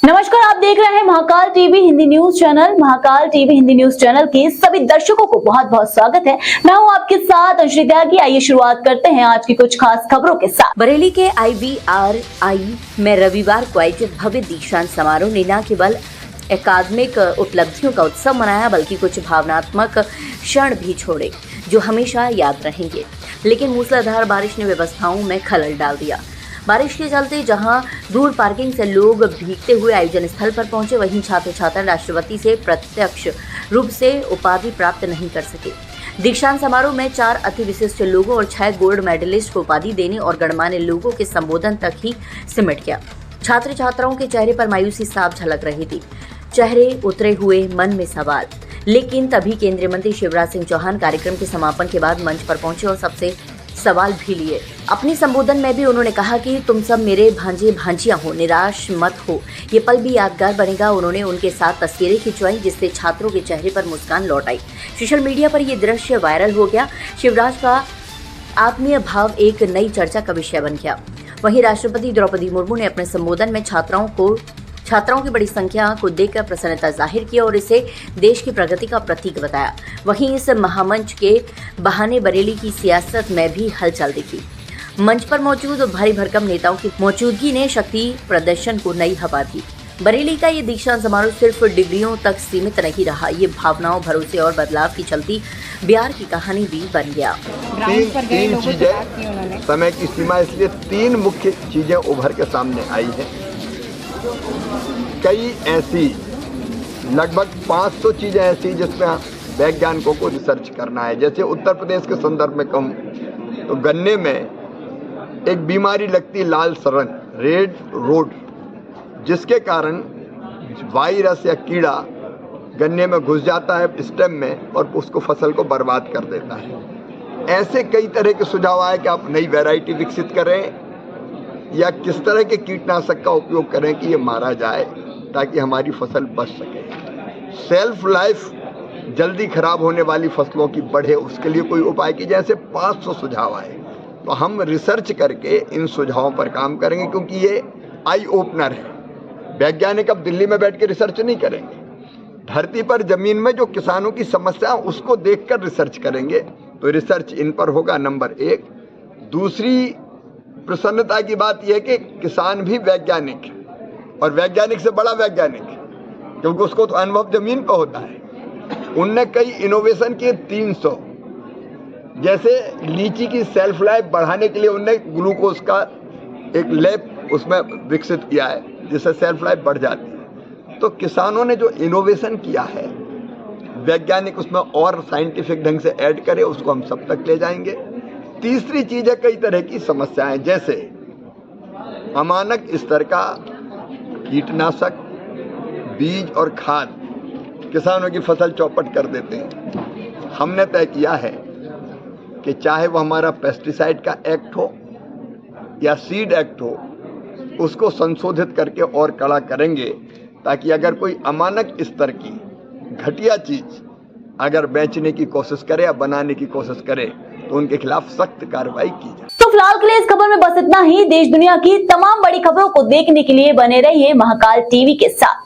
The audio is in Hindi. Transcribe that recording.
नमस्कार, आप देख रहे हैं Mahakal TV Hindi news channel. Mahakal TV Hindi news channel के सभी दर्शकों को बहुत बहुत स्वागत है। मैं हूं आपके साथ अंशु त्यागी। आइए शुरुआत करते हैं आज की कुछ खास खबरों के साथ। बरेली के IVRI में रविवार को आयोजित भव्य दीक्षांत समारोह ने न केवल अकादमिक उपलब्धियों का उत्सव मनाया बल्कि कुछ भावनात्मक क्षण भी छोड़े जो हमेशा याद रहेंगे। लेकिन मूसलाधार बारिश ने व्यवस्थाओं में खलल डाल दिया। बारिश के चलते जहां दूर पार्किंग से लोग भीगते हुए आयोजन स्थल पर पहुंचे, वहीं छात्र छात्रा राष्ट्रपति से प्रत्यक्ष रूप से उपाधि प्राप्त नहीं कर सके। दीक्षांत समारोह में 4 अति विशिष्ट लोगों और 6 गोल्ड मेडलिस्ट को उपाधि देने और गणमान्य लोगों के संबोधन तक ही सिमट गया। छात्र छात्राओं के चेहरे पर मायूसी साफ झलक रही थी, चेहरे उतरे हुए, मन में सवाल। लेकिन तभी केंद्रीय मंत्री शिवराज सिंह चौहान कार्यक्रम के समापन के बाद मंच पर पहुंचे और सबसे सवाल भी लिए। अपने संबोधन में भी उन्होंने कहा कि तुम सब मेरे भांजे भांजियां हो, निराश मत हो, ये पल भी यादगार बनेगा। उन्होंने उनके साथ तस्वीरें खिंचवाई जिससे छात्रों के चेहरे पर मुस्कान लौट आई। सोशल मीडिया पर यह दृश्य वायरल हो गया। शिवराज का आत्मीय भाव एक नई चर्चा का विषय बन गया। वहीं राष्ट्रपति द्रौपदी मुर्मू ने अपने संबोधन में छात्राओं की बड़ी संख्या को देखकर प्रसन्नता जाहिर की और इसे देश की प्रगति का प्रतीक बताया। वहीं इस महामंच के बहाने बरेली की सियासत में भी हलचल दिखी। मंच पर मौजूद भारी भरकम नेताओं की मौजूदगी ने शक्ति प्रदर्शन को नई हवा दी। बरेली का ये दीक्षांत समारोह सिर्फ डिग्रियों तक सीमित नहीं रहा, ये भावनाओं, भरोसे और बदलाव की चलती बिहार की कहानी भी बन गया। तीन चीजें समय की सीमा, इसलिए 3 मुख्य चीजें उभर के सामने आई है। कई ऐसी लगभग 500 चीजें ऐसी जिसमें वैज्ञानिकों को रिसर्च करना है। जैसे उत्तर प्रदेश के संदर्भ में कहूँ तो गन्ने में एक बीमारी लगती लाल सड़न, रेड रोड, जिसके कारण वायरस या कीड़ा गन्ने में घुस जाता है स्टेम में और उसको फसल को बर्बाद कर देता है। ऐसे कई तरह के सुझाव आए कि आप नई वैरायटी विकसित करें या किस तरह के कीटनाशक का उपयोग करें कि ये मारा जाए ताकि हमारी फसल बच सके। सेल्फ लाइफ जल्दी खराब होने वाली फसलों की बढ़े, उसके लिए कोई उपाय की। जैसे 500 सुझाव आए तो हम रिसर्च करके इन सुझावों पर काम करेंगे, क्योंकि ये आई ओपनर है। वैज्ञानिक अब दिल्ली में बैठ के रिसर्च नहीं करेंगे, धरती पर जमीन में जो किसानों की समस्या उसको देखकर रिसर्च करेंगे। तो रिसर्च इन पर होगा, नंबर 1। दूसरी प्रसन्नता की बात यह है कि किसान भी वैज्ञानिक है और वैज्ञानिक से बड़ा वैज्ञानिक है, क्योंकि उसको तो अनुभव जमीन पर होता है। उनने कई इनोवेशन किए 300। जैसे लीची की सेल्फ लाइफ बढ़ाने के लिए उनने ग्लूकोज का एक लैब उसमें विकसित किया है जिससे सेल्फ लाइफ बढ़ जाती है। तो किसानों ने जो इनोवेशन किया है, वैज्ञानिक उसमें और साइंटिफिक ढंग से ऐड करे, उसको हम सब तक ले जाएंगे। तीसरी चीज है कई तरह की समस्याएं, जैसे अमानक स्तर का कीटनाशक, बीज और खाद किसानों की फसल चौपट कर देते हैं। हमने तय किया है कि चाहे वो हमारा पेस्टिसाइड का एक्ट हो या सीड एक्ट हो, उसको संशोधित करके और कड़ा करेंगे ताकि अगर कोई अमानक स्तर की घटिया चीज अगर बेचने की कोशिश करे या बनाने की कोशिश करे तो उनके खिलाफ सख्त कार्रवाई की जाए। तो फिलहाल के लिए इस खबर में बस इतना ही। देश दुनिया की तमाम बड़ी खबरों को देखने के लिए बने रहिए महाकाल टीवी के साथ।